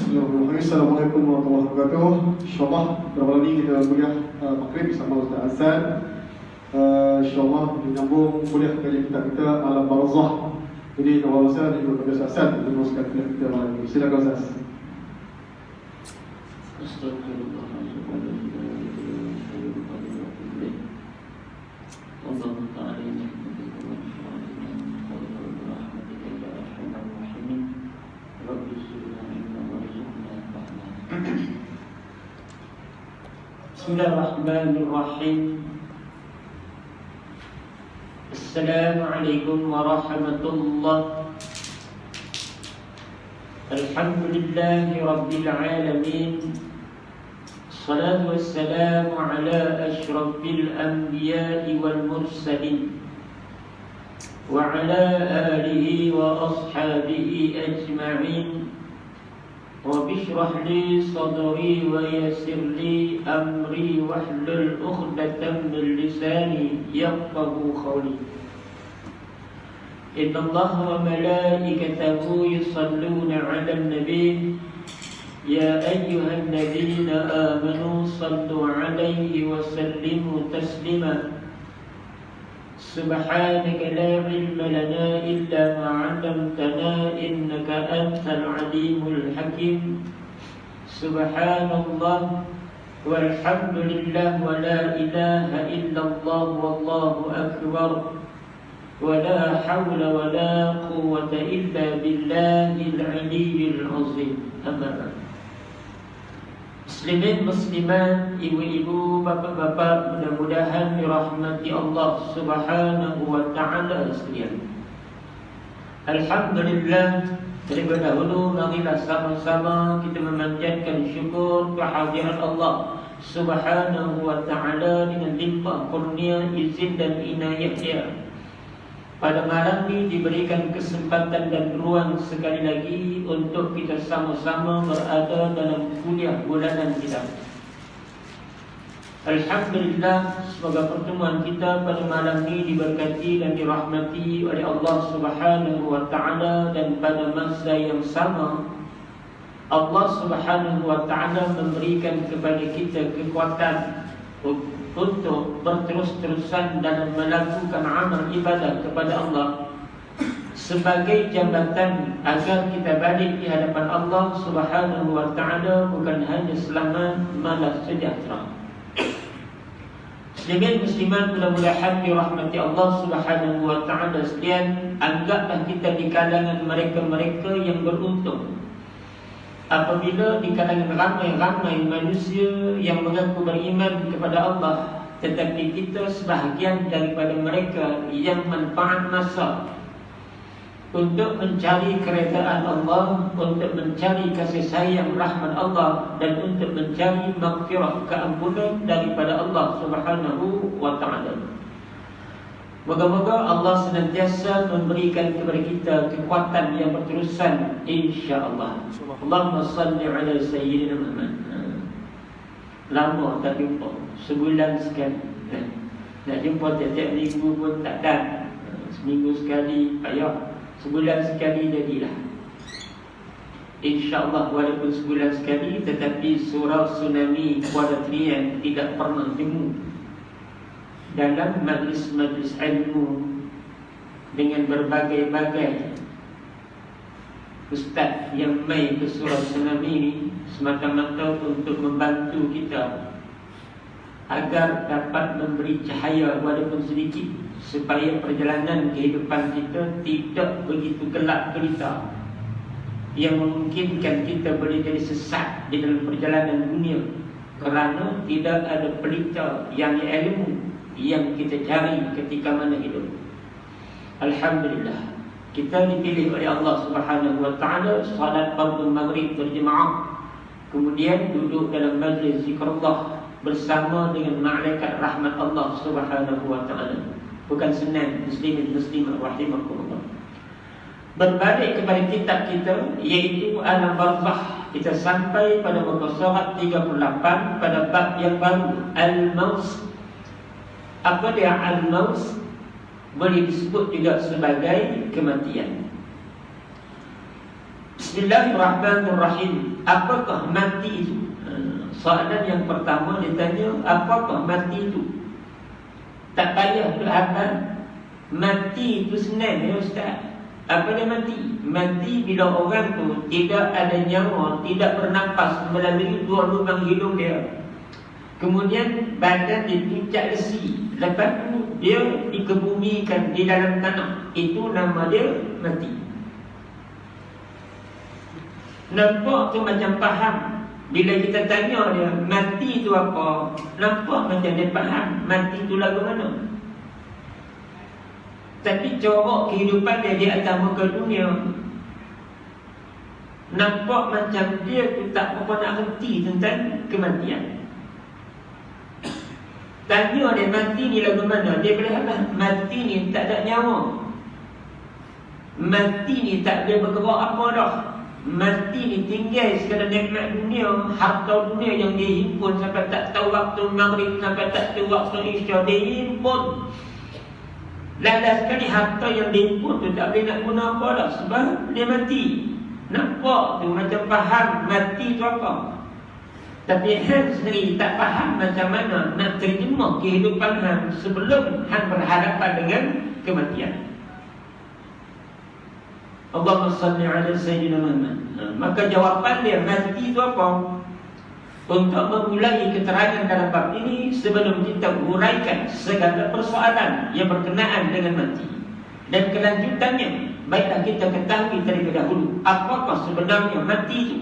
Bismillahirrahmanirrahim. Assalamualaikum warahmatullahi wabarakatuh. InsyaAllah beberapa kali kita kuliah Maghrib bersama Ustaz Azan. InsyaAllah menyambung kuliah kajian kitab kita Alam Barzah. Ini awal saya di kepada Ustaz Azan untuk meneruskan kuliah kita malam ini. Silakan Ustaz. Bismillahirrahmanirrahim. Assalamualaikum warahmatullahi. Alhamdulillahi rabbil alamin. Assalatu wassalamu ala asyrafil anbiya'i wal mursalin wa ala alihi wa ashabihi ajma'in. Rabbi shrah li sadri wa yassir li amri wahlul 'uqdatam min lisani yafqahu qawli. Innallaha wa malaikatahu yusalluna 'alan nabiy ya ayyuhalladzina amanu sallu 'alaihi wa sallimu taslima. Subhanaka la ilma lana illa ma 'allamtana innaka antal alimul hakim. Subhanallah walhamdulillah wa la ilaha illallah wallahu akbar wa la hawla wa la quwwata illa billahil aliyyil azim. Amma ba'd. Muslimin, muslimat, ibu-ibu, bapak-bapak, mudah-mudahan dirahmati Allah Subhanahu wa ta'ala sekalian. Alhamdulillah, daripada dahulu marilah sama-sama kita memanjatkan syukur kehadiran Allah Subhanahu wa ta'ala dengan limpah kurnia, izin dan inayatnya. Pada malam ini diberikan kesempatan dan ruang sekali lagi untuk kita sama-sama berada dalam kuliah bulanan kita. Alhamdulillah, semoga pertemuan kita pada malam ini diberkati dan dirahmati oleh Allah Subhanahu wa ta'ala. Dan pada masa yang sama Allah Subhanahu wa ta'ala memberikan kepada kita kekuatan untuk berterus-terusan dalam melakukan amal ibadah kepada Allah sebagai jambatan agar kita balik di hadapan Allah Subhanahu wa ta'ala bukan hanya selamat, malah sejahtera. Muslimin, muslimat, mudah-mudahan dirahmati Allah Subhanahu wa ta'ala sekalian. Anggaplah kita di kalangan mereka-mereka yang beruntung apabila di kalangan ramai-ramai manusia yang mengaku beriman kepada Allah, tetapi kita sebahagian daripada mereka yang manfaat masa untuk mencari keredaan Allah, untuk mencari kasih sayang rahmat Allah, dan untuk mencari maghfirah, keampunan daripada Allah Subhanahu wa ta'ala. Moga-moga Allah senantiasa memberikan kepada kita kekuatan yang berterusan, insya-Allah. Allahumma salli ala sayyidina Muhammad. Lama tak jumpa, sebulan sekali. Nak jumpa tiap-tiap minggu pun tak dan. Seminggu sekali payah, sebulan sekali jadilah. InsyaAllah walaupun sebulan sekali, tetapi surau tsunami Kuala Trian tidak pernah jemu dalam majlis-majlis ilmu dengan berbagai-bagai ustaz yang mai ke surau tsunami ini semata-mata untuk membantu kita agar dapat memberi cahaya walaupun sedikit supaya perjalanan kehidupan kita tidak begitu gelap gelita yang memungkinkan kita boleh jadi sesat di dalam perjalanan dunia kerana tidak ada pelita yang ilmu yang kita cari ketika mana hidup. Alhamdulillah, kita dipilih oleh Allah Subhanahu wa ta'ala salat fardu maghrib berjemaah, kemudian duduk dalam majlis zikrullah bersama dengan malaikat rahmat Allah Subhanahu wa ta'ala. Bukan senang, muslimin muslimat rahimakumullah. Berbalik kepada kitab kita, iaitu Alam Barzah, kita sampai pada muka surat 38 pada bab yang baru, Al-Maut. Apa dia Al-Maut? Boleh disebut juga sebagai kematian. Bismillahirrahmanirrahim. Apakah mati itu? Soalan yang pertama dia tanya, apakah mati itu? Tak payah berhafal. Mati itu senang ya Ustaz. Apa dia mati? Mati bila orang tu tidak ada nyawa, tidak bernafas melalui dua lubang hidung dia. Kemudian badan dipuncak besi. Lepas tu dia dikebumikan di dalam tanah. Itu nama dia mati. Nampak tu macam faham. Bila kita tanya dia, mati tu apa? Nampak macam dia faham mati tu lagu mana. Tapi corak kehidupan dia di atas muka dunia, nampak macam dia tu tak apa nak reti tentang kematian. Tanya dia mati ni lagu mana, dia boleh apa? Mati ni tak ada nyawa. Mati ni tak boleh bergerak apa dah. Mati ni tinggal sekadar nikmat dunia, harta dunia yang dia himpun sampai tak tahu waktu maghrib, sampai tak tahu waktu isya, dia himpun. Lala sekali harta yang dia himpun tu tak boleh nak guna apa dah, sebab dia mati. Nampak tu macam faham mati tu apa. Tapi Han sendiri tak faham macam mana nak terjemah kehidupan Han sebelum Han berhadapan dengan kematian. Allahumma salli ala Sayyidina Muhammad. Maka jawapan dia, mati itu apa? Untuk memulai keterangan dalam bab ini, sebelum kita uraikan segala persoalan yang berkenaan dengan mati dan kelanjutannya, baiklah kita ketahui terlebih dahulu apakah sebenarnya mati itu.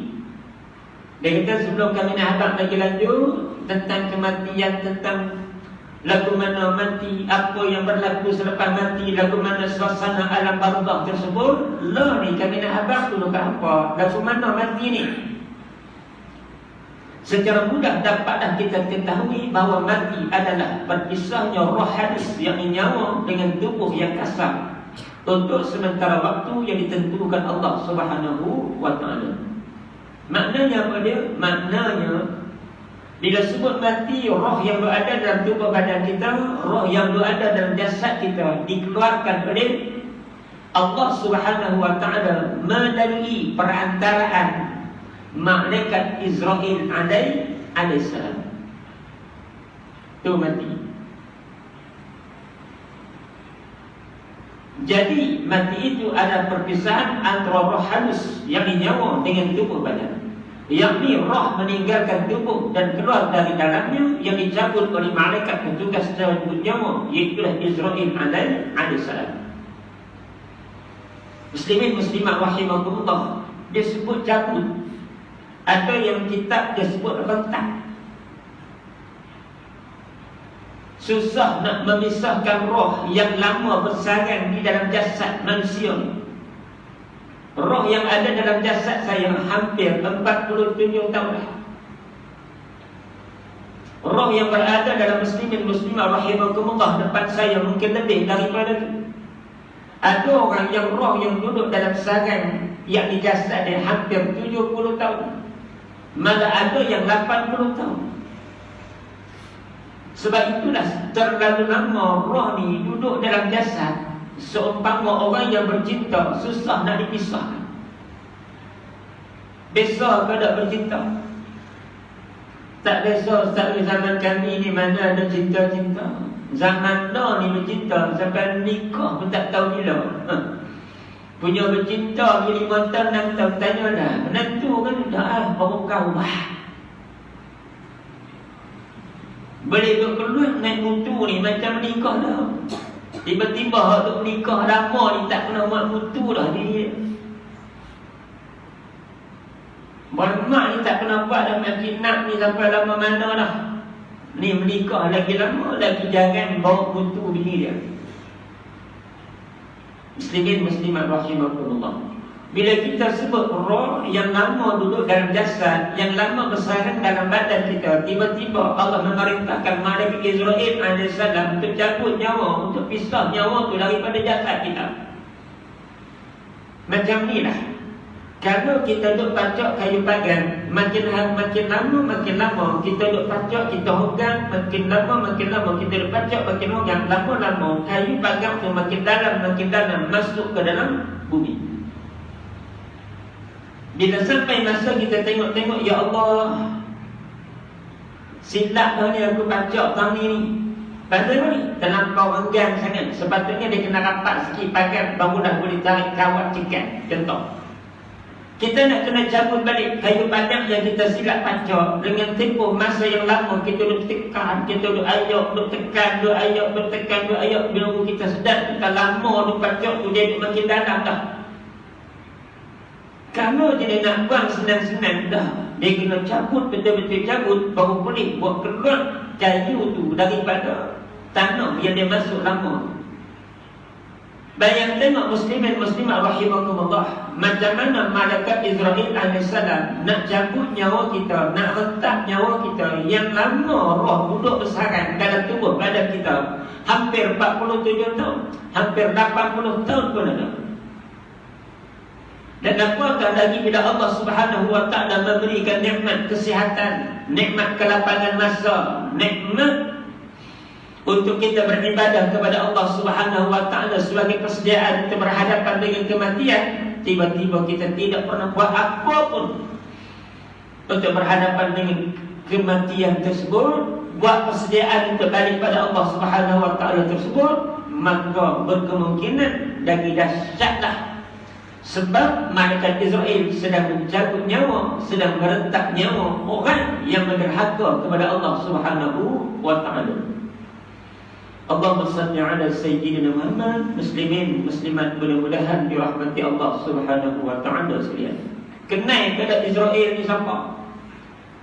Dia kata sebelum kami nak hadap lagi lanjut tentang kematian, tentang lagu mana mati, apa yang berlaku selepas mati, lagu mana suasana alam barzakh tersebut, lah ni kami nak habaq dulu ke apa, lagu mana mati ni. Secara mudah dapatlah kita ketahui bahawa mati adalah berpisahnya roh hadis yang nyawa dengan tubuh yang kasar untuk sementara waktu yang ditentukan Allah Subhanahu wa taala. Maknanya apa dia? Maknanya bila sebut mati, roh yang berada dalam tubuh badan kita, roh yang berada dalam jasad kita dikeluarkan oleh Allah Subhanahu wa taala melalui perantaraan malaikat Israil alaihissalam. Itu mati. Jadi mati itu adalah perpisahan antara roh halus yang nyawa dengan tubuh badan, yakni roh meninggalkan tubuh dan keluar dari dalamnya yang dicabut oleh malaikat petugas cabut nyawa, iaitulah Israil alaihissalam. Muslimin muslimat rahimakumullah, dia sebut cabut. Ada yang kitab dia sebut rentak. Susah nak memisahkan roh yang lama bersarang di dalam jasad manusia. Roh yang ada dalam jasad saya hampir 47 tahun dah. Roh yang berada dalam muslimin muslimah rahimakumullah depan saya mungkin lebih daripada itu. Ada orang yang roh yang duduk dalam sarang yang di jasad dia hampir 70 tahun. Malah ada yang 80 tahun. Sebab itulah terlalu lama roh ni duduk dalam jasad, seumpama orang yang bercinta susah nak dipisahkan. Biasa ke tak bercinta? Tak biasa. Ustaz, zaman kami ni mana ada cinta-cinta. Zaman dah ni bercinta sampai nikah pun tak tahu bila. Punya bercinta ni 5 tahun 6 tahun, tanyalah menantu kan dah baru kahwin. Boleh duk keluar naik mutu ni macam menikah dah. Tiba-tiba hak duk menikah lama ni tak pernah buat mutu dah dia. Mak ni tak pernah buat dah, makin nak ni sampai lama mana dah. Ni menikah lagi lama, lagi jangan bawa mutu bini dia. Muslimin muslimat rahimakumullah. Bila kita sebut roh yang lama duduk dalam jasad, yang lama bersarang dalam badan kita, tiba-tiba Allah memerintahkan malaikat Israil alaihissalam untuk cabut nyawa, untuk pisah nyawa tu daripada jasad kita. Macam ni lah. Kalau kita duduk pacak kayu pagan, makin lama kita duduk pacak, kita hogang, makin lama kita duduk pacak, makin hogang, lama-lama kayu pagan tu makin dalam masuk ke dalam bumi. Bila sampai masa kita tengok-tengok, ya Allah, silap dah ni aku baca tahun ni. Pasal apa ni? Terlampau enggan sangat. Sepatutnya dia kena rapat sikit pakai, baru dah boleh tarik kawat cikat. Contoh, kita nak kena cabut balik kayu padat yang kita silap baca. Dengan tempoh masa yang lama, kita duduk tekan, kita duduk ayat, duduk tekan, duduk ayat, duduk tekan, duduk ayat. Bila kita sedar, kita lama duduk baca tu, dia duduk makin dalam dah. Kalau dia nak buang senang-senang dah, dia kena cabut, betul-betul cabut, baru boleh buat keluar kayu tu daripada tanah yang dia masuk lama. Bayang tengok muslimin muslimat rahimakumullah, macam mana malaikat Israel AS nak cabut nyawa kita, nak rentak nyawa kita yang lama roh duduk bersarang dalam tubuh badan kita, hampir 47 tahun, hampir 80 tahun pun ada. Dan apakah lagi bila Allah Subhanahu wa ta'ala memberikan nikmat kesihatan, nikmat kelapangan masa, nikmat untuk kita beribadah kepada Allah Subhanahu wa ta'ala sebagai persediaan kita berhadapan dengan kematian, tiba-tiba kita tidak pernah buat apa pun untuk berhadapan dengan kematian tersebut, buat persediaan untuk balik pada Allah Subhanahu wa ta'ala tersebut, maka berkemungkinan lagi dahsyatlah. Sebab malaikat Israel sedang mencabut nyawa, sedang merentak nyawa orang yang menderhaka kepada Allah Subhanahu wa ta'ala. Allahumma salli ala Sayyidina Muhammad. Muslimin, muslimat, mudah-mudahan dirahmati Allah Subhanahu wa ta'ala sekalian. Kenal kepada Israel ni siapa?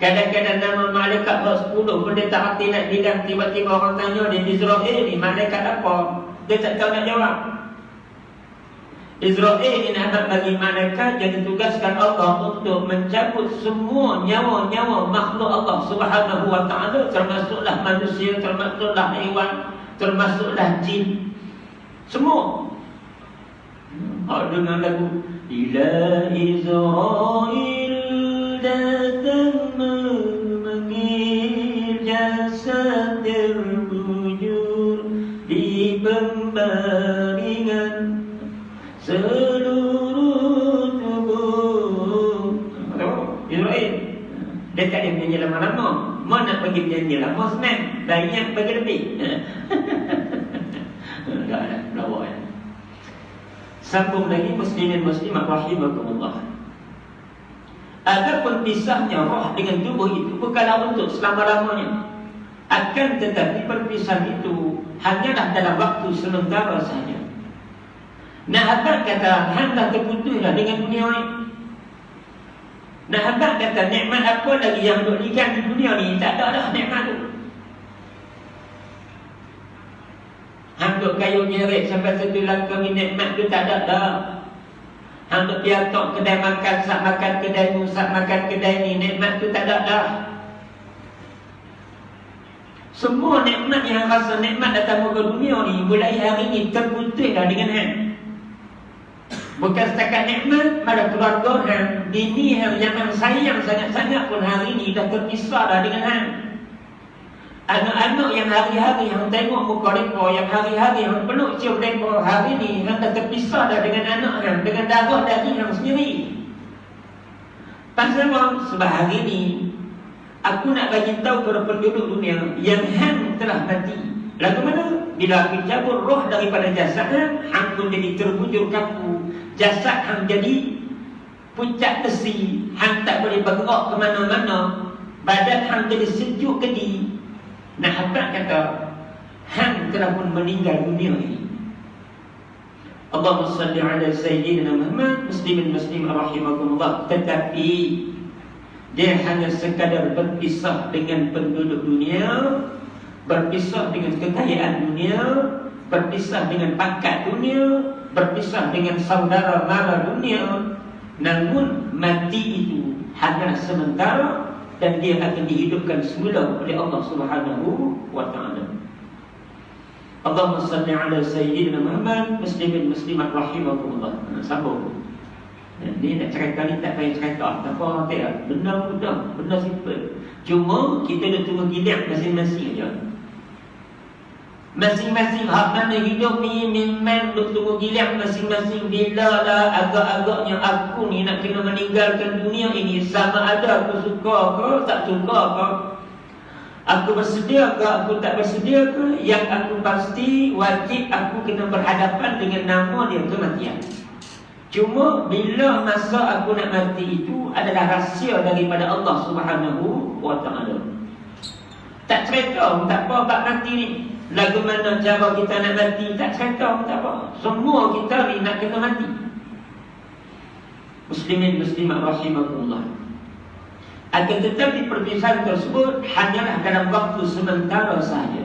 Kadang-kadang nama malaikat 10 pun dia tak hati nak bilang. Tiba-tiba orang tanya dia, Israel ni malaikat apa? Dia tak tahu nak jawab. Israel ini anak bagi malaikat yang ditugaskan Allah untuk mencabut semua nyawa-nyawa makhluk Allah Subhanahu wa ta'ala, termasuklah manusia, termasuklah haiwan, termasuklah jin, semua. Dengan lagu Ila Israel datang memanggil, jasad terbujur di pembaringan seluruh tubuh. Israel dia tak ada menyanyi lama-lama. Mau nak pergi menyanyi lama senang, banyak bagi lebih. Tak ada lawak ya. Sambung lagi muslimin muslimat rahimakumullah. Adapun pisahnya roh dengan tubuh itu bukanlah untuk selama-lamanya. Akan tetapi perpisahan itu hanyalah dalam waktu sementara sahaja. Nah, abang kata hang dah terputuslah dengan dunia ni. Nah, abang kata nikmat apa lagi yang duk likan di dunia ni? Tak ada dah nikmat tu. Hang duk kayu nyeret sampai satu langkah ni, nikmat tu tak ada dah. Hang duk piatok kedai makan, sak makan kedai ni, sak makan kedai ni, nikmat tu tak ada dah. Semua nikmat yang rasa nikmat datang muka dunia ni, mulai hari ni terputuslah dengan hang. Bukan setakat nikmat, pada keluarga hang, bini hang yang hang sayang sangat-sangat pun hari ni dah terpisah dah dengan hang. Anak-anak yang hari-hari hang tengok muka mereka, yang hari-hari hang peluk cium mereka, hari ni hang dah terpisah dah dengan anak hang, dengan darah daging hang sendiri. Pasal apa? Sebab hari ni aku nak bagi tahu kepada penduduk dunia yang hang telah mati. Lagu mana? Bila aku cabut roh daripada jasad hang pun jadi terbujur kaku. Jasad hang jadi pucat besi, hang tak boleh bergerak ke mana-mana. Badan hang jadi sejuk kedi. Nah, abang kata hang telah pun meninggal dunia ini. Allahumma salli ala Sayyidina Muhammad. Muslimin muslimat rahimakumullah. Tetapi dia hanya sekadar berpisah dengan penduduk dunia, berpisah dengan kekayaan dunia, berpisah dengan pangkat dunia, berpisah dengan saudara mara dunia. Namun mati itu hanyalah sementara dan dia akan dihidupkan semula oleh Allah Subhanahu wa ta'ala. Allahumma salli ala Sayyidina Muhammad. Muslimin muslimat rahimakumullah. Sambung. Ni nak cerita ni tak payah cerita. Tak apa, tak. Benar mudah, benar simple. Cuma kita dah tunggu gilir masing-masing aja. Masing-masing hak mana hidup ni memang duk tunggu giliran masing-masing. Bila lah agak-agaknya aku ni nak kena meninggalkan dunia ini, sama ada aku suka ke tak suka ke, aku bersedia ke aku tak bersedia ke, yang aku pasti wajib aku kena berhadapan dengan nama dia, kematian. Cuma bila masa aku nak mati itu adalah rahsia daripada Allah Subhanahu wa ta'ala. Tak cerita tak apa bab mati ni, lagu mana cara kita nak mati, tak cerita tak apa. Semua kita ni nak kena mati. Muslimin muslimat rahimakumullah. Akan tetapi perpisahan tersebut hanyalah dalam waktu sementara sahaja.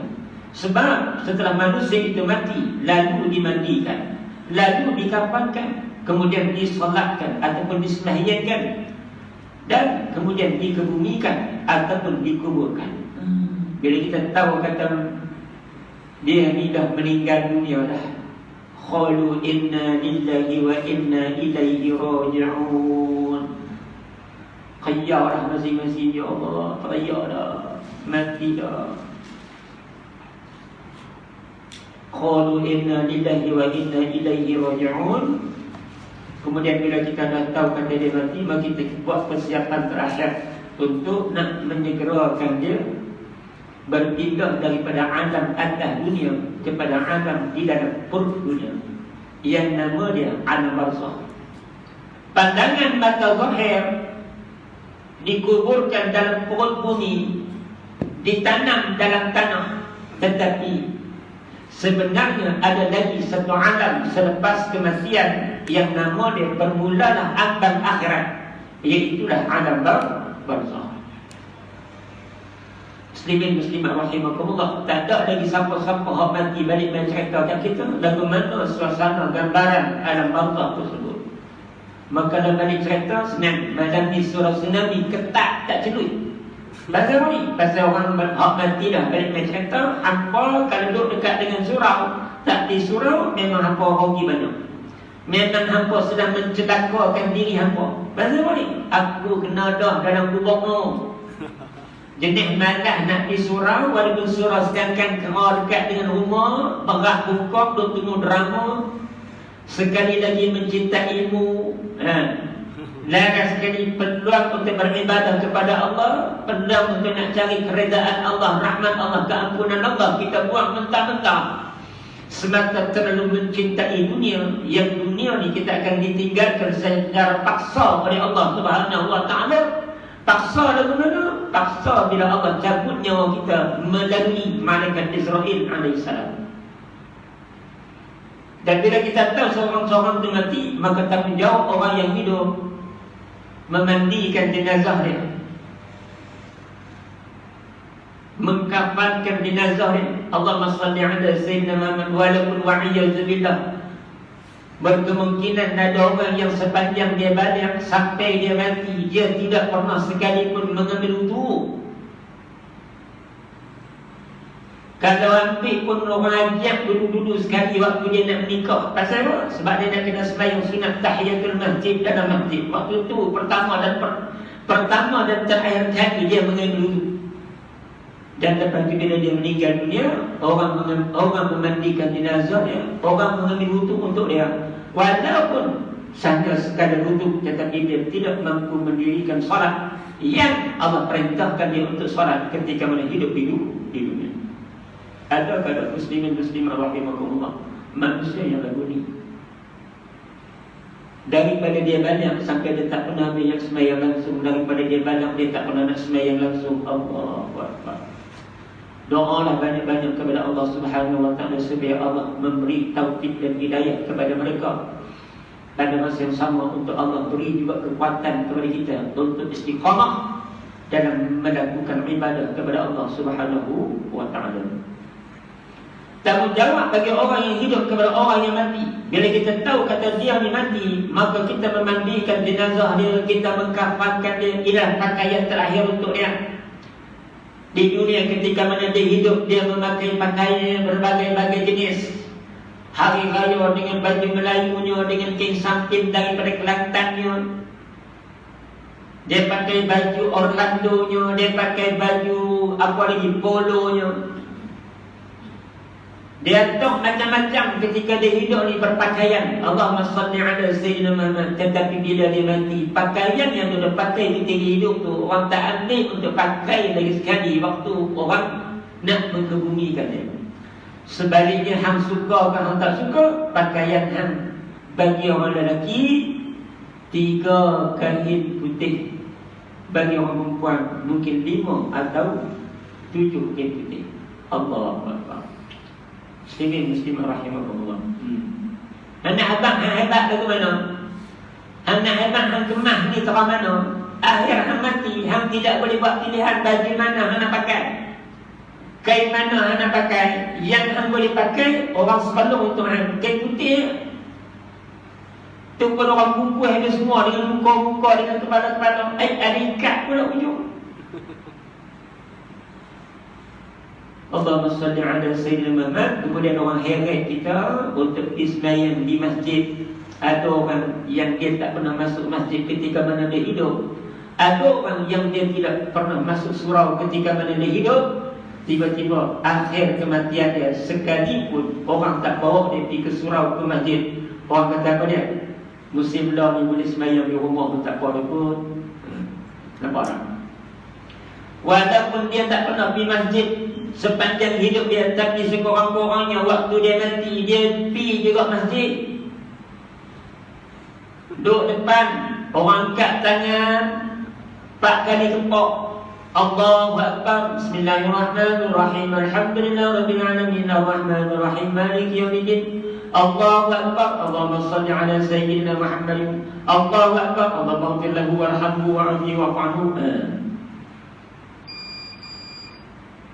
Sebab setelah manusia itu mati, lalu dimandikan, lalu dikafankan, kemudian disolatkan ataupun disembahyangkan, dan kemudian dikebumikan ataupun dikuburkan. Bila kita tahu kata dia ni dah meninggal dunia dah, qalu inna lillahi wa inna ilaihi raji'un. Qayyarah masing-masing, ya Allah, raya dah, mati dah. Qalu inna lillahi wa inna ilaihi raji'un. Kemudian bila kita dah tahu kata dia mati, maka kita buat persiapan terakhir untuk nak menyegerakan dia berpindah daripada alam atas dunia kepada alam di dalam perut dunia, yang nama dia alam barzakh. Pandangan mata zahir dikuburkan dalam perut bumi, ditanam dalam tanah, tetapi sebenarnya ada lagi satu alam selepas kematian yang nama dia bermulalah alam akhirat, iaitulah alam barzakh. Muslimin muslimat rahimakumullah, tak ada lagi siapa-siapa hak mati balik main cerita kat kita bagaimana suasana gambaran alam barzakh tersebut. Maka dalam balik cerita senang, macam ni surah tsunami ketat tak celuy. Pasal apa ni? Pasal orang hak mati dah balik main cerita, hampa kalau duduk dekat dengan surau, tak di surau memang hampa rugi banyak. Memang hampa sedang mencelakakan diri hampa. Pasal apa ni? Aku kena dah dalam kubur tu. Jenis malah nak di surau, walaupun surau sedangkan kena dekat dengan rumah, berat bungkok, duk tunggu drama. Sekali lagi mencinta ilmu, laras sekali peluang untuk beribadah kepada Allah, peluang untuk nak cari keredaan Allah, rahmat Allah, keampunan Allah, kita buang mentah-mentah semata terlalu mencintai dunia, yang dunia ni kita akan ditinggalkan secara paksa oleh Allah Subhanahu wa ta'ala. Paksa lagu mana? Paksa bila Allah cabut nyawa kita melalui malaikat Israel alaihissalam. Dan bila kita tahu seorang-seorang itu mati, maka tanggungjawab orang yang hidup memandikan jenazah dia, mengkafankan jenazah dia. Allahumma salli ala sayyidina Muhammad walaupun wa'iyazubillah. Berkemungkinan ada orang yang sepanjang dia balik sampai dia mati, dia tidak pernah sekalipun mengambil wudu. Kalau ambil pun orang ajak dulu-dulu sekali waktu dia nak menikah. Pasal apa? Sebab dia nak kena sembahyang sunat tahiyatul masjid dalam masjid. Waktu tu pertama dan terakhir kali dia mengambil wudu. Dan lepas itu bila dia meninggal dunia, orang memandikan jenazah dia, orang mengambil wudu untuk dia. Walaupun sahaja sekadar wudu, tetapi dia tidak mampu mendirikan solat yang Allah perintahkan dia untuk solat ketika mana hidup di dunia. Ada kadang muslimin muslimah rahimakumullah, manusia yang lagu ni, daripada dia banyak sampai dia tak pernah ambil yang sembahyang langsung, daripada dia banyak dia tak pernah nak sembahyang langsung. Allahu Akbar. Doalah banyak-banyak kepada Allah Subhanahu wa ta'ala supaya Allah memberi taufik dan hidayah kepada mereka. Pada masa yang sama untuk Allah beri juga kekuatan kepada kita untuk istiqamah dalam melakukan ibadah kepada Allah Subhanahu wa ta'ala. Tanggungjawab bagi orang yang hidup kepada orang yang mati. Bila kita tahu kata dia ni mati, maka kita memandikan jenazah dia, kita mengkafankan dia, ialah pakaian terakhir untuk dia. Di dunia ketika mana dia hidup, dia memakai pakaian berbagai-bagai jenis. Hari raya dengan baju Melayunya, dengan kain samping daripada Kelantannya. Dia pakai baju Orlandonya, dia pakai baju apa lagi, polonya. Dia tok macam-macam ketika dia hidup ni berpakaian. Allahumma salli ala Sayyidina Muhammad. Tetapi bila dia mati, pakaian yang dia pakai ketika hidup tu orang tak ambil untuk pakai lagi sekali waktu orang nak mengebumikan dia. Sebaliknya hang suka kan hang tak suka, pakaian hang bagi orang lelaki 3 kain putih, bagi orang perempuan mungkin 5 atau 7 kain putih. Allahu Akbar. Muslimin rahimahullah. Anak abang hang hebat lagu mana? Anak abang hang gemah ni terang mana? Akhir hang mati, hang tidak boleh buat pilihan baju mana hang nak pakai. Kain mana hang nak pakai? Yang hang boleh pakai orang sekolong untuk hang kain putih. Tu kalau orang kumpul habis semua dengan muka-muka, dengan kepala-kepala, ada ikat pula ujung. Allahumma salli ala Sayyidina Muhammad. Kemudian orang heret kita untuk ismayam di masjid. Ada orang yang dia tak pernah masuk masjid ketika mana dia hidup. Ada orang yang dia tidak pernah masuk surau ketika mana dia hidup. Tiba-tiba akhir kematian dia, sekalipun orang tak bawa dia pergi ke surau, ke masjid, orang kata apa dia? Musim lah ni boleh semayam di rumah pun tak apa dia pun. Nampak tak? Walaupun dia tak pernah pergi masjid sepanjang hidup dia, tapi sekurang-kurangnya waktu dia mati, dia pergi juga masjid. Duduk depan, orang angkat tangan 4 kali kepok. Allahu Akbar. Bismillahirrahmanirrahim. Alhamdulillahirabbil alamin. Arrahmanirrahim. Maliki yaumiddin. Allahu Akbar. Allahumma salli ala Sayyidina Muhammad. Allahu Akbar. Allahumma ighfir lahu warhamhu wa'afihi wa'fu.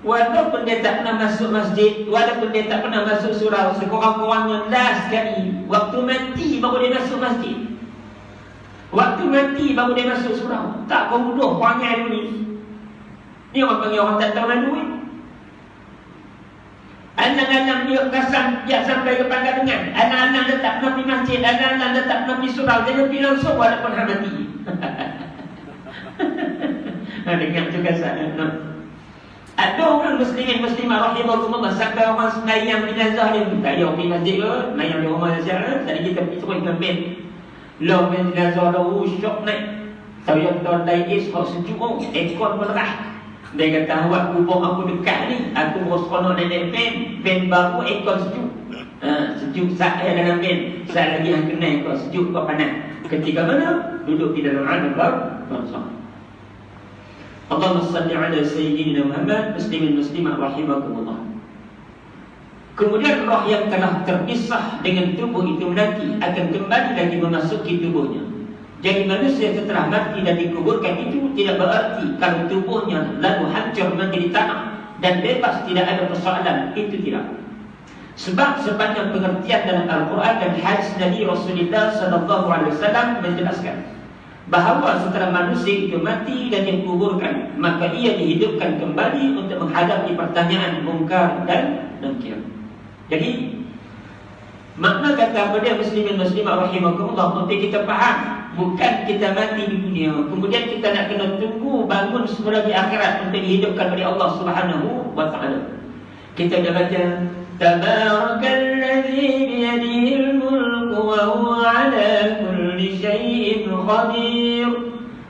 Walaupun dia tak pernah masuk masjid, walaupun dia tak pernah masuk surau, sekurang-kurangnya last sekali waktu mati baru dia masuk masjid. Waktu mati baru dia masuk surau. Tak bodoh perangai dulu ni. Ni orang panggil orang tak tahu malu ni. Alang-alang dia kasam, dia sampai ke Panggalengan. Alang-alang dia tak pernah pergi masjid, alang-alang dia tak pernah pergi surau. Dia pergi langsung walaupun dia mati. Dengar juga sana. Ada orang muslimin muslimah rahimahumullah sampai orang sembahyang jenazah dia tak ada pergi masjid ke, sembahyang di rumah saja. Tadi kita pergi terus ke ben. Lo ben jenazah dah syok naik. Tahu yang tahun days hok sejuk ekor berah. Dia kata awak kubur aku dekat ni, aku terus kono naik ben baru ekor sejuk. Sejuk saya dalam ben. Saya lagi yang kena ekor sejuk kau panas. Ketika mana? Duduk di dalam alam barzakh. Allahumma salli ala Sayyidina Muhammad. Muslimin muslimah rahimakumullah. Kemudian roh yang telah terpisah dengan tubuh itu nanti akan kembali lagi memasuki tubuhnya. Jadi manusia setelah mati dan dikuburkan itu tidak berarti kalau tubuhnya lalu hancur menjadi tanah dan bebas tidak ada persoalan. Itu tidak. Sebab sepanjang pengertian dalam Al-Quran dan hadis Nabi Rasulullah SAW menjelaskan bahawa setelah manusia itu mati dan dikuburkan, maka ia dihidupkan kembali untuk menghadapi pertanyaan mungkar dan nakir. Jadi makna kata kepada muslimin muslimah rahimakumullah untuk kita faham, bukan kita mati di dunia kemudian kita nak kena tunggu bangun semula di akhirat untuk dihidupkan oleh Allah Subhanahu wa taala. Kita dah baca Tabarakalladzi biyadihil mulku wa huwa ala kulli syai'in qadir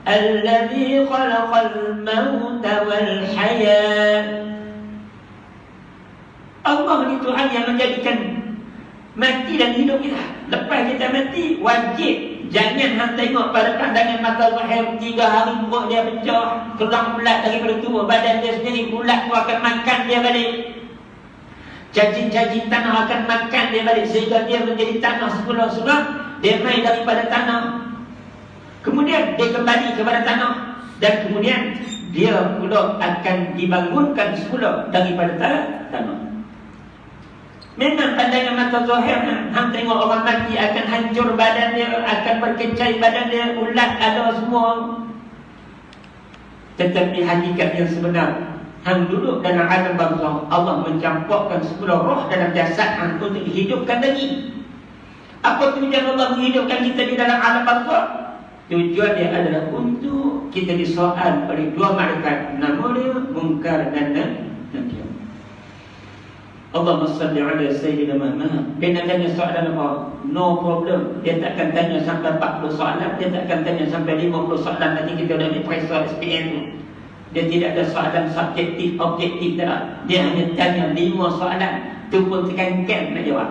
alladzi khalaqal mauta wal hayat. Allah ni Tuhan yang menjadikan mati dan hidup kita. Lepas kita mati, wajib jangan hang tengok pada pandangan mata zahir 3 hari perut dia pecah, tulang bulat daripada tubuh badan dia sendiri, bulat tu akan makan dia balik. Cacing-cacing tanah akan makan dia balik sehingga dia menjadi tanah semula-semula. Dia main daripada tanah, kemudian dia kembali kepada tanah, dan kemudian dia pula akan dibangunkan semula daripada tanah. Memang pandangan mata zahir, hang tengok orang mati akan hancur badan dia, akan berkecai badan dia, ulat ada semua. Tetapi hakikat yang sebenar, hang duduk dalam alam barzakh, Allah mencampurkan semula roh dalam jasad hang untuk dihidupkan lagi. Apa tujuan Allah menghidupkan kita di dalam alam barzakh? Tujuan dia adalah untuk kita disoal oleh 2 malaikat, nama dia Munkar dan Nakir. Allahumma salli ala Sayyidina Muhammad. Dia nak tanya soalan apa? No problem. Dia takkan tanya sampai 40 soalan. Dia takkan tanya sampai 50 soalan. Nanti kita dah diperiksa SPM tu. Dia tidak ada soalan subjektif, objektif tak. Dia hanya tanya 5 soalan. Tu pun tekan nak jawab.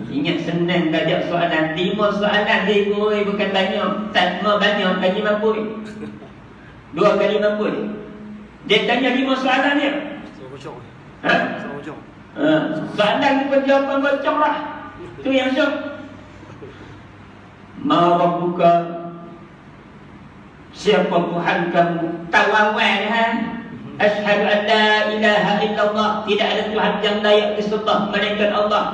Ingat senang tak jawab soalan. 5 soalan dia bukan tanya. Tak mau banyak, lagi mampu. 2 kali mampu. Dia tanya 5 soalan dia. Soalan ni pun jawapan bocor lah. Tu yang syok. Ma rabbuka, siapa Tuhan kamu? Tawawal kan? Asyhadu an la ilaha illallah, tidak ada Tuhan yang layak disembah melainkan Allah.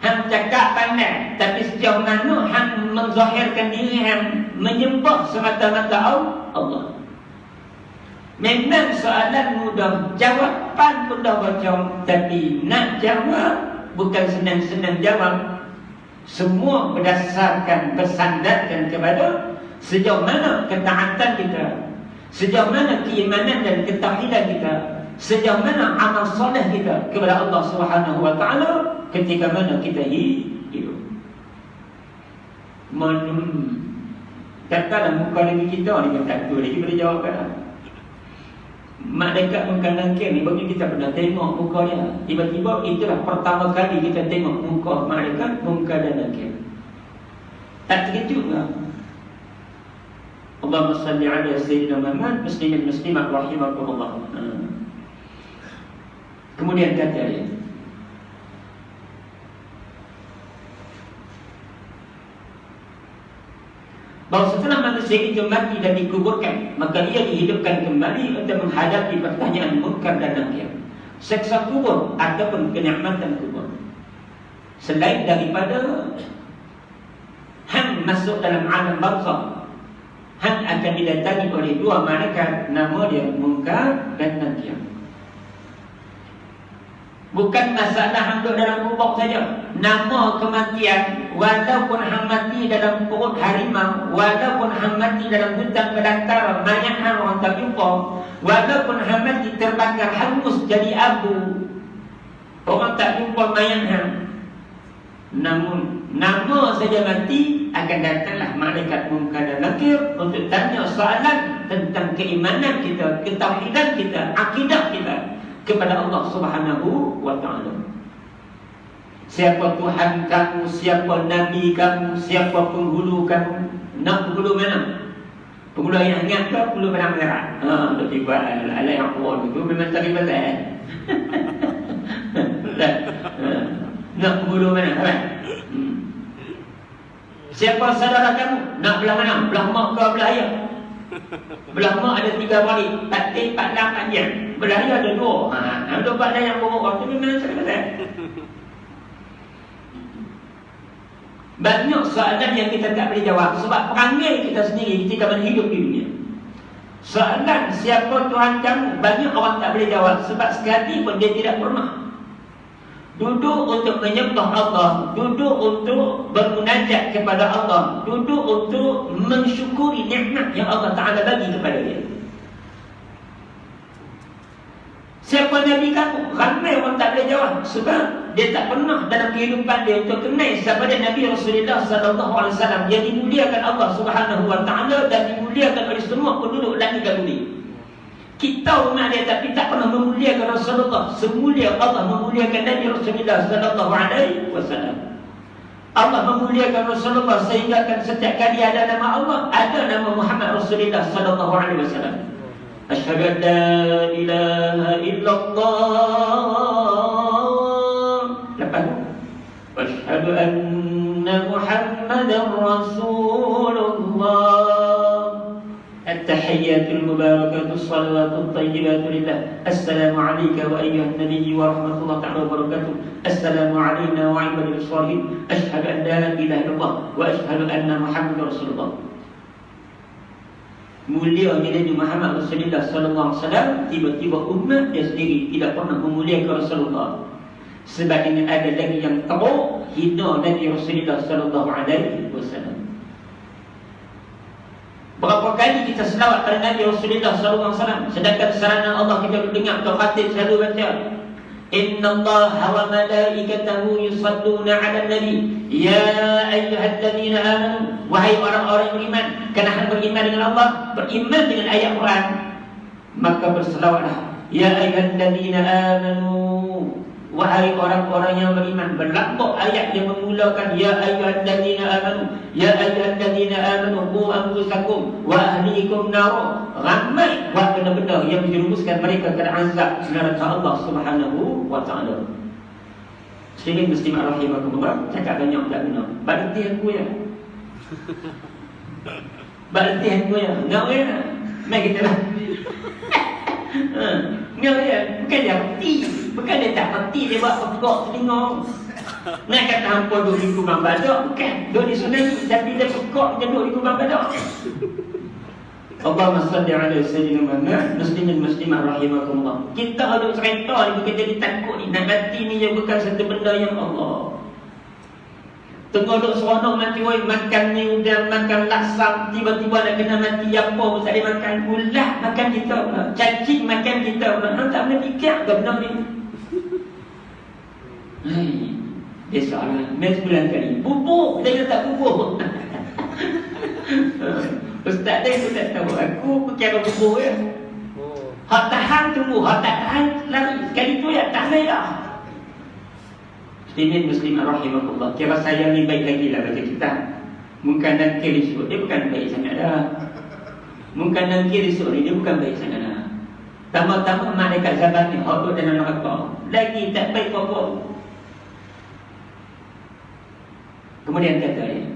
Hang cakap pandai, tapi sejauh mana hang menzahirkan diri hang menyembah semata-mata Allah. Memang soalan mudah, jawapan mudah bocor, tapi nak jawab bukan senang-senang jawab. Semua berdasarkan, bersandarkan kepada sejauh mana ketaatan kita, sejauh mana keimanan dan ketauhidan kita, sejauh mana amal soleh kita kepada Allah Subhanahu wa taala ketika mana kita hidup. Katalah muka lagi kita ni kata tu lagi boleh jawab kan. Malaikat mengkandangkan ni bagi kita pernah tengok muka dia. Tiba-tiba itulah pertama kali kita tengok muka malaikat mengkandangkan. Tak terkejut tak? Allahumma salli ala Sayyidina Muhammad. Muslimin muslimat rahimakumullah. Kemudian kata dia, bahawa setelah manusia itu mati dan dikuburkan, maka ia dihidupkan kembali untuk menghadapi pertanyaan munkar dan nakir, seksa kubur ataupun kenikmatan kubur. Selain daripada hang masuk dalam alam barzakh, hang akan didatangi oleh 2 malaikat, nama dia munkar dan nakir. Bukan masalah hang duduk dalam kubur saja. Nama kematian, walaupun hang mati dalam perut harimau, walaupun hang mati dalam hutan belantara, mayat hang orang tak jumpa, walaupun hang mati terbakar hangus jadi abu, orang tak jumpa mayat hang. Namun nama saja mati, akan datanglah malaikat munkar dan nakir untuk tanya soalan tentang keimanan kita, ketauhidan kita, akidah kita kepada Allah Subhanahu wa taala. Siapa Tuhan kamu, siapa Nabi kamu, siapa penghulu kamu? Nak penghulu mana? Penghulu yang hangat ke penghulu benang merah? Lebih buat ala yang kuat itu memang tak boleh. Nak penghulu mana? Siapa saudara kamu? Nak belah mana? Belah mak ke belah ayah? Belah mak ada 3 balik, 4 panjang. Belah ayah ada 2. Ada 4 dah yang buruk. Itu memang tak boleh. Banyak soalan yang kita tak boleh jawab sebab perangai kita sendiri ketika berhidup di dunia. Soalan siapa Tuhan kamu, banyak orang tak boleh jawab sebab sekali pun dia tidak pernah duduk untuk menyembah Allah, duduk untuk bermunajat kepada Allah, duduk untuk mensyukuri nikmat yang Allah Ta'ala bagi kepada dia. Siapa Nabi kamu? Ramai orang tak boleh jawab sebab dia tak pernah dalam kehidupan dia untuk kenal siapa dia Nabi Rasulullah SAW yang dimuliakan Allah Subhanahu wa taala dan dimuliakan oleh semua penduduk langit dan bumi. Kita umat dia tapi tak pernah memuliakan Rasulullah semulia Allah memuliakan Nabi Rasulullah SAW. Allah memuliakan Rasulullah sehingga kan setiap kali ada nama Allah, ada nama Muhammad Rasulullah SAW. Asyhadu an la ilaha illallah. Lepas asyhadu anna Muhammadar Rasulullah. At-tahiyyatul mubarakatus salawatut thayyibatu lillah. Assalamu alayka wa ayyuhan nabiy wa rahmatullahi ta'ala wa barakatuh. Assalamu alayna wa ibadil shalihin. Asyhadu an la ilaha illallah wa asyhadu anna Muhammadar Rasulullah. Mulianya Nabi Muhammad Rasulullah sallallahu alaihi wasallam, tiba-tiba umat dia sendiri tidak pernah memuliakan Rasulullah. Sebab ini ada lagi yang teruk, hina Nabi Rasulullah sallallahu alaihi wasallam. Berapa kali kita selawat pada Nabi Rasulullah SAW, sedangkan sarana Allah kita dengar atau khatib selalu baca, Inna Allah wa malaikatahu yusalluna ala nabi ya ayyuhalladzina amanu, wahai orang-orang yang beriman. Kerana beriman dengan Allah, beriman dengan ayat Quran, maka berselawatlah, ya ayyuhalladzina amanu, wahai orang-orang yang beriman. Berlaku ayat yang memulakan ya ayyuhalladzina amanu, ya ayyuhalladzina amanu qu anfusakum wa ahlikum nar. Ramai buat benda-benda yang menjerumuskan mereka ke azab neraka Allah Subhanahu wa taala. Muslimin muslimat rahimakumullah, cakap banyak tak guna. Berhenti aku ya. Berhenti aku ya. Ngau ya. Mai kita lah. Ngau ya, bukan dia reti. Bukan dia tak reti, dia buat pekok telinga. Nak kata hampa duduk di kubang badak, bukan. Duduk di sungai, tapi dia pekok dia duduk di kubang badak. Allahumma salli ala sayyidina Muhammad. Muslimin muslimat rahimakumullah. Kita ada cerita ni, kita jadi takut ni. Nak mati ni yang bukan satu benda yang Allah. Tengok duk seronok mati, woi, makan ni udah makan laksam, tiba-tiba nak kena mati apa pun tak boleh makan. Ulah makan kita pula, cacing makan kita pula. Hang tak boleh fikir ke benda ni? Biasalah, main sebulan kali. Bubuk, dia tak bubuk. Ustaz dia tu tak tahu. Aku perkara bubuk ya. Hak tahan tunggu, hak tak tahan lari. Sekali tu ya tak boleh dah. Muslimin muslimat rahimahullah. Kira saya ni baik lagi lah baca kitab. Mungkin dan kiri esok dia bukan baik sangat dah. Mungkin dan kiri esok ni dia bukan baik sangat dah. Tambah-tambah malaikat zaman ni hak dalam neraka. Lagi tak baik apa-apa. Kemudian kata dia,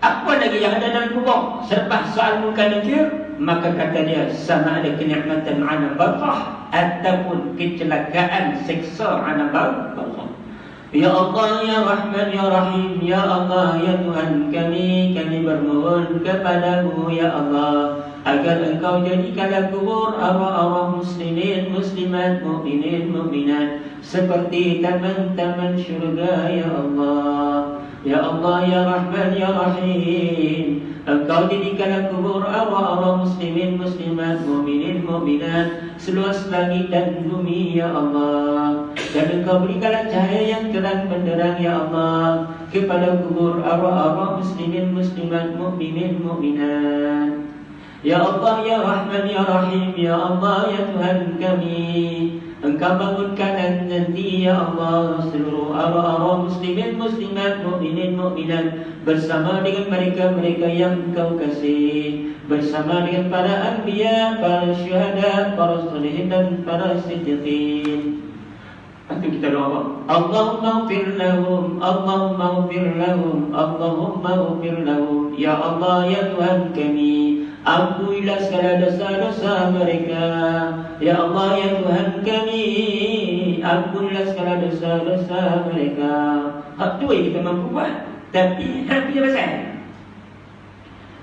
apa lagi yang ada dalam kubur selepas soal mungkar nakir? Maka kata dia, sama ada kenikmatan ala barzakh ataupun kecelakaan siksa ala barzakh. Ya Allah, ya Rahman, ya Rahim, ya Allah, ya Tuhan kami bermohon kepadamu ya Allah, agar engkau jadikanlah kubur arwah-arwah muslimin, muslimat, mukminin, mukminat seperti taman-taman syurga ya Allah. Ya Allah, ya Rahman, ya Rahim, engkau jadikanlah kubur arwah-arwah muslimin, muslimat, mukminin, mukminat seluas langit dan bumi ya Allah. Dan engkau berikanlah cahaya yang terang benderang ya Allah kepada kubur arwah-arwah muslimin, muslimat, mukminin, mukminat. Ya Allah, ya Rahman, ya Rahim, ya Allah, ya Tuhan kami, engkau bangunkan nanti ya Allah seluruh arwah-arwah muslimin, muslimat, mukminin, mukminat bersama dengan mereka-mereka yang engkau kasih, bersama dengan para anbiya, para syuhada, para salihin dan para siddiqin. Itu kita doa, Allahumma ighfir lahum, Allahumma ighfir lahum, Allahumma ighfir lahum. Ya Allah, ya Tuhan kami, ampunilah segala dosa-dosa mereka. Ya Allah, ya Tuhan kami, ampunilah segala dosa-dosa mereka. Hak tu yang kita mampu buat. Tapi hak punya pasal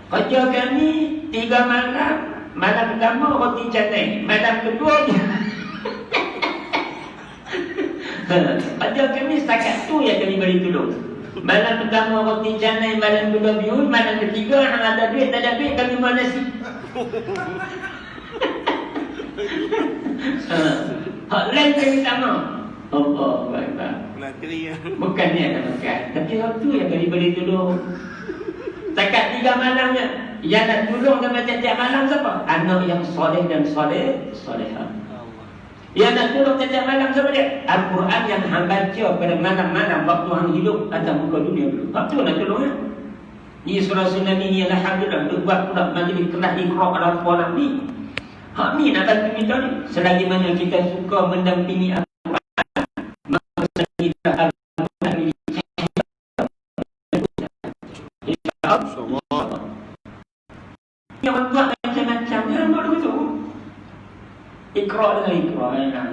kerja kami 3 malam. Malam pertama roti canai, malam kedua kerja kami setakat tu yang kami beri tolong. Malam pertama roti canai, malam kedua bihun, malam ketiga hang ada duit tak ada duit kami makan nasi. Hak lain kami sama. Allahu Akbar. Bukan ni akan makan, tapi hak tu yang kami beri tolong. Setakat 3 malamnya. Yang nak tolong dalam tiap-tiap malam siapa? Anak yang soleh dan solehah. Yang nak tolong tiap-tiap malam siapa dia? Al-Quran yang hang baca pada malam-malam waktu hang hidup atas muka dunia dulu. Hak tu nak tolong kan? Ni surah sunnah ni alhamdulillah duk buat pula majlis kelas Iqra ala Al-Quran ni. Hak ni nak bantu kita ni. Selagi mana kita suka mendampingi Al-Quran, maka kita Al-Quran ni insya-Allah. Yang buat macam-macam yang baru tu. Iqra dengan Iqra, Iqra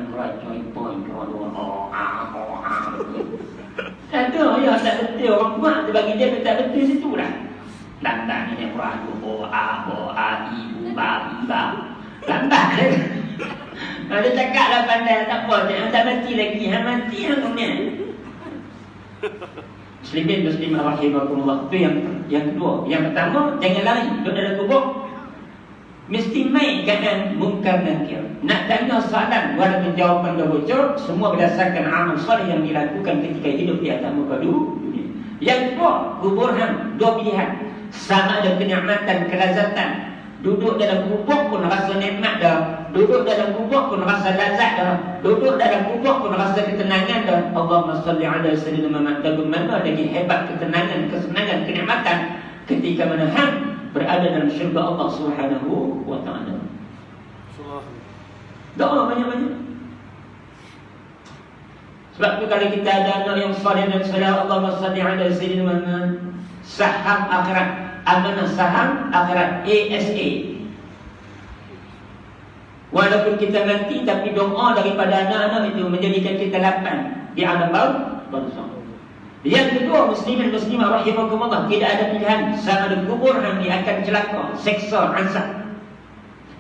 ada ya tak betul orang buat tu bagi dia tak betul situ lah. Lambat ni Quran tu ibu ba. Lambat. Ada cakap dah pandai tak apa, jangan tak mati lagi. Hang mati hang punya. Muslimin muslimah rahimakumullah. Itu yang kedua. Yang pertama, jangan lari duduk dalam kubur. Mesti main keadaan mungkar dan nakir. Nak tanya soalan walaupun jawapan dah bocor, semua berdasarkan amal soleh yang dilakukan ketika hidup di atas muka dunia. Yang kedua, kubur dua pilihan. Sama ada kenikmatan, kelazatan. Duduk dalam kubur pun rasa nikmat dah. Duduk dalam kubur pun rasa lazat dah. Duduk dalam kubur pun rasa ketenangan dah. Allahumma salli ala sayyidina Muhammad. Bagaimana lagi hebat ketenangan, kesenangan, kenikmatan ketika mana berada dalam syurga Allah Subhanahu wa ta'ala. Doa banyak-banyak. Sebab tu kalau kita ada anak yang salih dan salih, Allahumma salli ala sayyidina Muhammad. Saham akhirat, amanah saham akhirat, ASA. Walaupun kita mati, tapi doa daripada anak-anak itu menjadikan kita lapang di alam barzakh. Yang kedua, muslimin muslimah rahimakumullah, tidak ada pilihan. Sama ada kubur yang dia akan celaka, seksa, azab.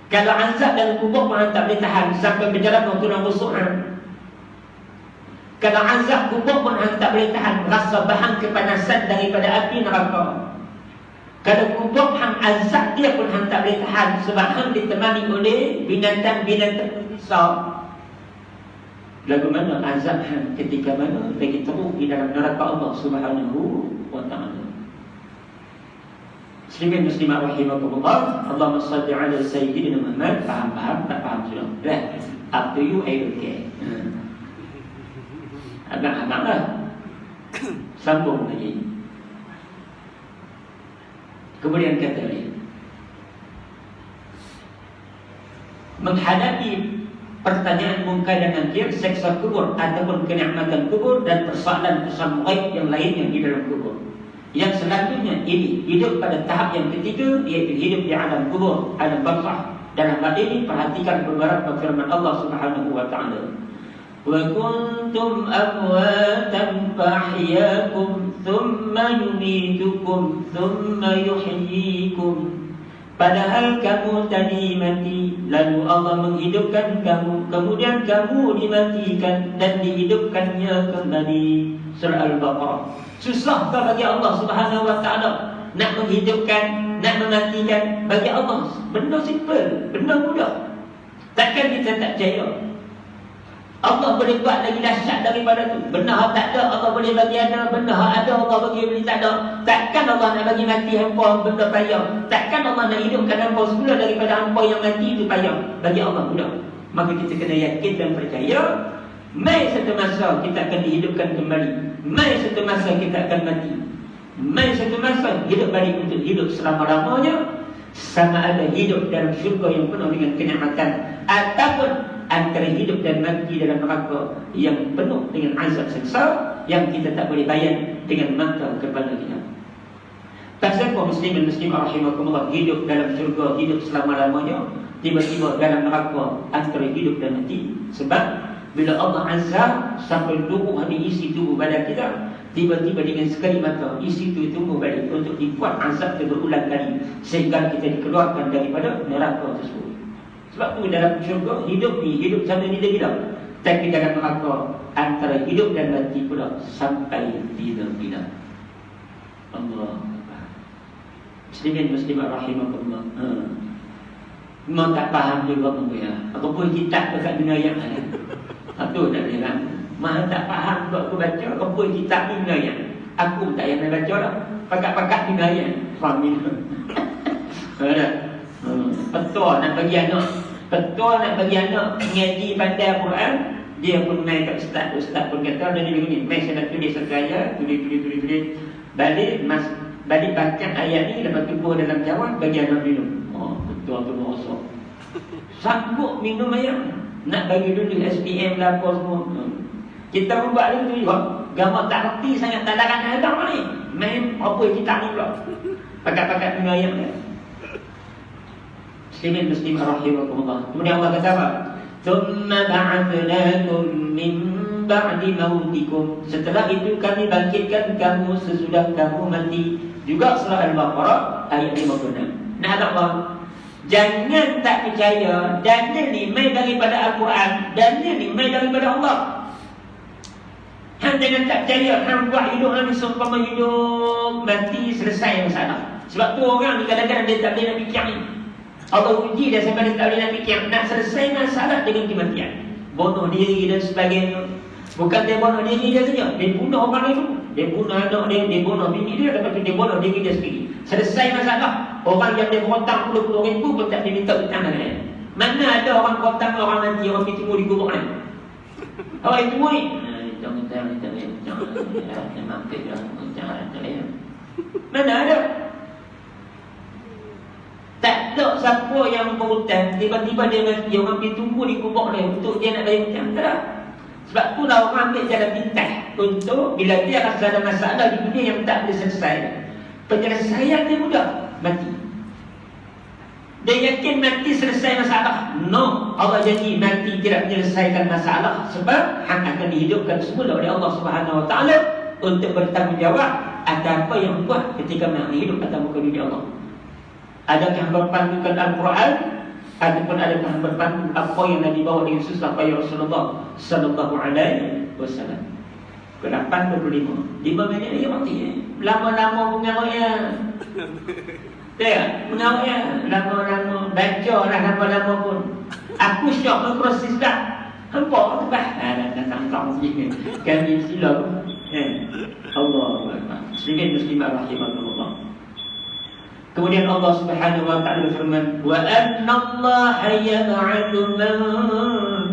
Kalau azab dalam kubur pun tak boleh tahan sampai berjalan tulang rusuk. Kalau azab kubur pun tak boleh tahan, rasa bahan kepanasan daripada api neraka. Kalau kubur hang azab dia pun tak boleh tahan, sebab hang ditemani oleh binatang-binatang besar. Lagu mana azab hang ketika mana lagi teruk di dalam neraka Allah Subhanahu wa ta'ala. Muslimin muslimah rahimakumullah. Allahumma salli ala sayyidina Muhammad. Faham? Tak faham sudah? Dah. Up to you, I don't care. Abang-abang lah. Sambung lagi. Kemudian kata dia, menghadapi pertanyaan mungkar dan nakir, seksa kubur ataupun kenikmatan kubur dan persoalan-persoalan ghaib yang lainnya di dalam kubur. Yang selanjutnya ini hidup pada tahap yang ketiga, iaitu hidup di alam kubur, alam barzakh. Dalam hal ini perhatikan beberapa firman Allah Subhanahu wa ta'ala. Wa kuntum amwatan fahyakum thumma yumitukum thumma yuhyikum. Padahal kamu tadi mati, lalu Allah menghidupkan kamu, kemudian kamu dimatikan dan dihidupkannya kembali. Surah Al-Baqarah. Susahkah bagi Allah Subhanahu wa ta'ala nak menghidupkan, nak mematikan? Bagi Allah benda simple, benda mudah. Takkan kita tak percaya Allah boleh buat lagi dahsyat daripada tu. Benda hak tak ada Allah boleh bagi ada, benda hak ada Allah bagi boleh tak ada. Takkan Allah nak bagi mati hampa benda payah. Takkan Allah nak hidupkan hampa semula daripada hampa yang mati itu payah. Bagi Allah mudah. Maka kita kena yakin dan percaya, mai satu masa kita akan dihidupkan kembali. Mai satu masa kita akan mati. Mai satu masa hidup balik untuk hidup selama-lamanya. Sama ada hidup dalam syurga yang penuh dengan kenikmatan, ataupun antara hidup dan mati dalam neraka yang penuh dengan azab seksa yang kita tak boleh bayar dengan mata kepala kita. Tak siapa muslimin muslimah rahimakumullah hidup dalam syurga, hidup selama-lamanya, tiba-tiba dalam neraka antara hidup dan mati. Sebab bila Allah azab sampai tubuh habis isi tubuh badan kita, tiba-tiba dengan sekali mata isi tubuh balik untuk dibuat azab berulang kali sehingga kita dikeluarkan daripada neraka tersebut. Sebab tu dalam syurga hidup ni hidup sampai bila-bila, tapi dalam neraka antara hidup dan mati pula sampai bila-bila. Allah. Muslimin muslimah rahimakumullah. Memang tak faham juga ya. Apa pun kitab dekat dunia yang ada. Satu tak boleh kan. Maha tak faham sebab aku baca apa pun kitab dunia yang. Aku tak yang baca lah. Pakat-pakat dunia yang. Faham ni. Ada. Petua nak bagi anak, petua nak bagi anak ngaji pandai Al-Quran, dia pun main kat ustaz pun kata dia begini, mai saya nak tulis satu ayat, tulis balik baca ayat ni, lepas tu buah dalam jawab bagi anak minum. Oh, petua tu merosot. Sanggup minum ayat, nak bagi dulu SPM lah apa semua. Kita pun buat dulu juga. Gambar tak reti sangat tak larang ada ni. Main apa kita ni pula. Pakat-pakat dunia ayat ni. Muslimin muslimah rahimakumullah. Kemudian Allah kata apa? Thumma ba'athnakum min ba'di mautikum. Setelah itu kami bangkitkan kamu sesudah kamu mati. Juga surah Al-Baqarah ayat 56. Nah Allah, jangan tak percaya dalil ni mai daripada Al-Quran, dalil ni mai daripada Allah. Hang jangan tak percaya, hang buat hidup hang ni seumpama hidup mati selesai masalah. Sebab tu orang ni kadang-kadang dia tak boleh nak fikir ni. Allah uji dia sampai dia tak boleh nak fikir. Nak selesai masalah dengan kematian. Bunuh diri dan sebagainya. Bukan dia bunuh diri dia saja, dia bunuh orang lain. Dia bunuh anak dia, dia bunuh bini dia, lepas tu dia bunuh diri dia sendiri. Selesai masalah. Orang yang dia berhutang 10 ribu pun tak boleh minta hutang dengan dia. Mana ada orang berhutang orang mati, orang pergi tunggu di kubur ni. Orang itu ni mana ada? Tak ada siapa yang berhutang tiba-tiba dia mati, orang pergi tunggu di kubur dia untuk dia nak bayar hutang. Tak ada. Sebab tu lah orang ambil jalan pintas untuk bila dia rasa ada masalah di dunia yang tak boleh selesai, penyelesaian dia mudah, mati. Dia yakin mati selesai masalah. No, Allah janji mati tidak menyelesaikan masalah. Sebab hang akan dihidupkan semula oleh Allah Subhanahu Wa Taala untuk bertanggungjawab atas apa yang buat ketika nak hidup atas muka dunia Allah. Adakah berpandukan Al-Quran ataupun adakah berpandu apa yang Nabi bawa dengan susah payah Rasulullah Sallallahu Alaihi Wasallam. Ke-8:25 5 minit lagi mati. Lama-lama mengarutnya. Ya, mengarutnya lama-lama. Baca lah lama-lama pun. Aku syok dengan proses dah. Hampa tu bah. Dah tangkap sikit. Kami silam. Allah Akbar. Muslimin muslimat rahimahullah. Kemudian Allah Subhanahu Wa Taala berfirman, wa anna Allah yab'atsu man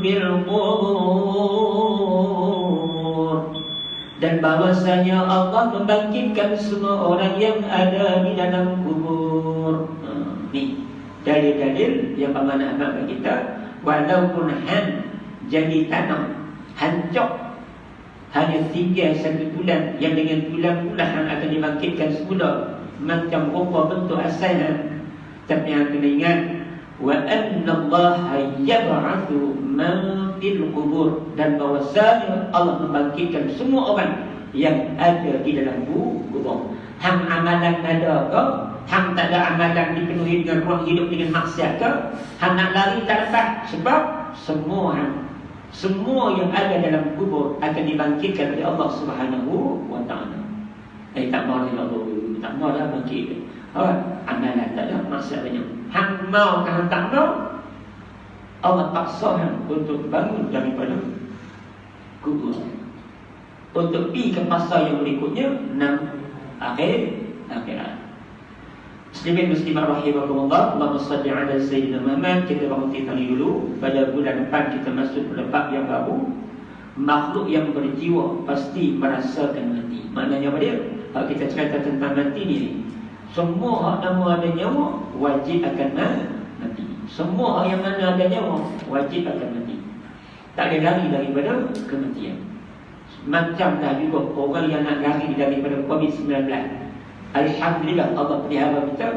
fil qubur. Dan bahwasanya Allah membangkitkan semua orang yang ada di dalam kubur. Ni dalil-dalil yang bermakna amat bagi kita. Walaupun jadi tanah hancur, hanya tinggal 1 bulan, yang dengan bulan-bulan akan dibangkitkan semula macam rupa bentuk asalnya. Tapi yang kena ingat, wa anna Allah yab'atsu man fil qubur, dan bahwasanya Allah membangkitkan semua orang yang ada di dalam kubur. Hang amalan ada ke? Hang tak ada amalan dipenuhi dengan ruang hidup dengan maksiat ke? Hang nak lari tak dapat. Sebab semua yang ada dalam kubur akan dibangkitkan oleh Allah Subhanahu Wa Taala. Tak mau dia Allah, tak mau dah bangkit. Amalan tak ada, maksiat banyak. Hang mau ke hang tak mau, Allah paksa hang untuk bangun daripada kubur, untuk pergi ke masa yang berikutnya, akhirat. Muslimin muslimat rahimahullah, Allahumma salli ala Sayyidina Muhammad. Kita berhenti tadi dulu. Pada bulan depan kita masuk pada bab yang baru. Makhluk yang berjiwa pasti merasakan mati. Maknanya apa dia? Kalau kita cerita tentang mati ni, semua hak nama ada nyawa wajib akan mati. Semua hak yang mana ada nyawa wajib akan mati. Tak ada lari daripada kematian. Macam dah juga orang yang nak lari daripada COVID-19. Alhamdulillah Allah pelihara kita.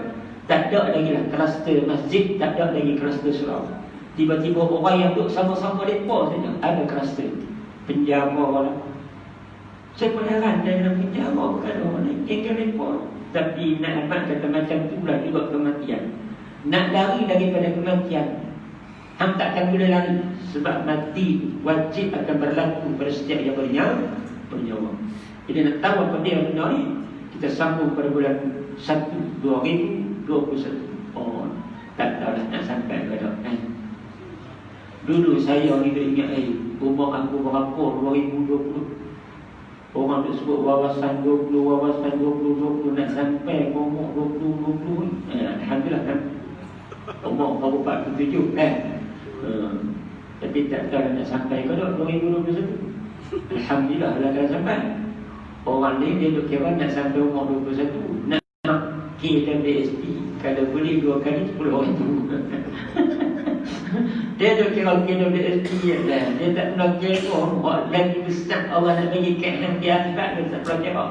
Tak ada lagi lah kluster masjid, tak ada lagi kluster surau. Tiba-tiba orang yang duduk sama-sama mereka saja ada kluster. Penjara lah. Saya pun heran dalam penjara bukan orang lain geng-geng mereka. Tapi nak dapat kata macam itulah juga kematian. Nak lari daripada kematian, hang takkan boleh lari. Sebab mati wajib akan berlaku pada setiap yang bernyawa. Jadi nak tahu apa dia benda ni, kita sambung pada bulan 1 2021. Oh, tak tahu dah nak sampai ke dah. Dulu saya ni ingat umur aku berapa 2020. Orang tu sebut wawasan 20 nak sampai umur 20 Alhamdulillah kan. Umur baru 47 tapi tak tahu nak sampai ke dah 2021. Alhamdulillah lah dah sampai. Orang ni dia duk kira nak sampai umur 21, nak KWSP kalau boleh 2 kali 10 orang tu. Dia duk kira KWSP lah. Dia tak pernah kira lagi besar Allah nak bagi kehan di akhirat. Dia tak pernah kira.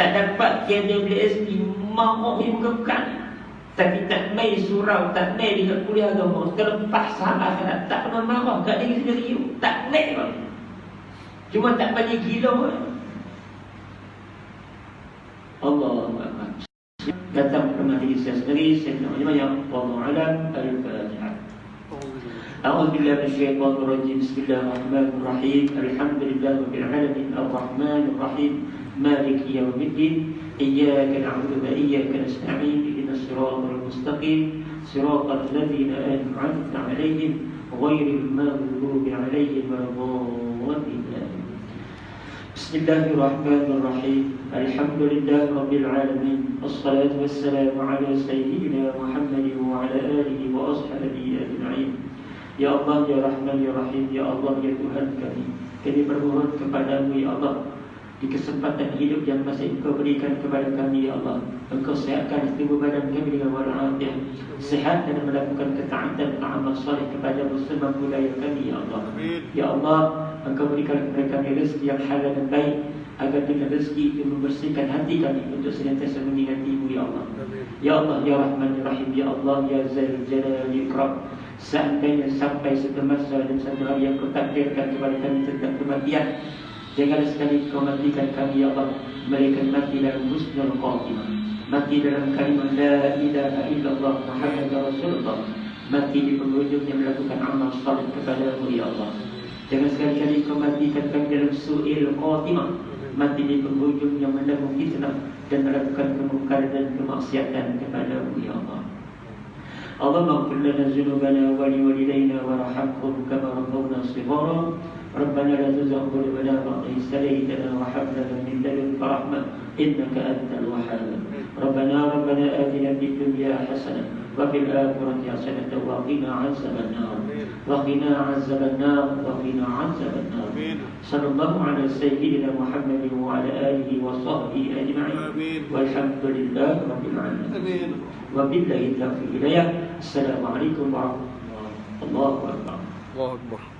Tak dapat KWSP mahu bukan. Tapi tak main surau, tak main dengan kuliah agama, terlepas salah akhirat. Tak pernah marah kat diri sendiri. Tak main pun. Cuma tak banyak gila. Allah Akbar. Datang ke majlis saya sendiri, saya nak banyak-banyak. Wallahu a'lam. Al-Fatihah. أعوذ بالله من الشيطان الرجيم. بسم الله الرحمن الرحيم. الحمد لله رب العالمين الرحمن الرحيم مالك يوم الدين إياك نعبد وإياك نستعين اهدنا الصراط المستقيم صراط الذين أنعمت عليهم غير المغضوب عليهم ولا الضالين. بسم الله الرحمن الرحيم. الحمد لله رب العالمين الصلاة والسلام على سيدنا محمد وعلى آله وأصحابه أجمعين. Ya Allah, Ya Rahman, Ya Rahim, Ya Allah, Ya Tuhan kami bermohon kepadamu, Ya Allah, di kesempatan hidup yang masih Engkau berikan kepada kami, Ya Allah, Engkau sehatkan tubuh badan kami dengan walafiat, sehat dan melakukan ketaatan dan amal saleh kepada semampu daya kami, Ya Allah. Ya Allah, Engkau berikan kepada kami rezeki yang halal dan baik, agar dengan rezeki itu membersihkan hati kami untuk senantiasa mengingati-Mu, Ya Allah. Ya Allah, Ya Rahman, Ya Rahim, Ya Allah, Ya Zal Jalali Ikram. Seandainya sampai satu masa dan satu hari yang Kau takdirkan kepada kami tentang kematian, janganlah sekali Kau matikan kami, Ya Allah, melainkan mati dalam husnul khatimah, mati dalam kalimat la ilaha illallah Muhammadur Rasulullah, mati di penghujungnya melakukan amal saleh kepada-Mu, Ya Allah. Jangan sekali-kali Kau matikan kami dalam su'il khatimah, mati di penghujungnya menanggung fitnah dan melakukan kemungkaran dan kemaksiatan kepada-Mu, Ya Allah. اللهم اغفر لنا ذنوبنا ولوالدينا وارحمهم كما ربونا صغارا ربنا لا تزغ قلوبنا بعد إذ هديتنا وهب لنا من لدنك رحمة إنك أنت الوهاب ربنا آتنا في الدنيا حسنة وفي الآخرة حسنة وقنا عذاب النار وقنا عذاب النار وقنا عذاب النار صلى الله على سيدنا محمد وعلى آله وصحبه أجمعين والحمد لله رب العالمين وبالله التوفيق. السلام عليكم ورحمة الله وبركاته. الله أكبر.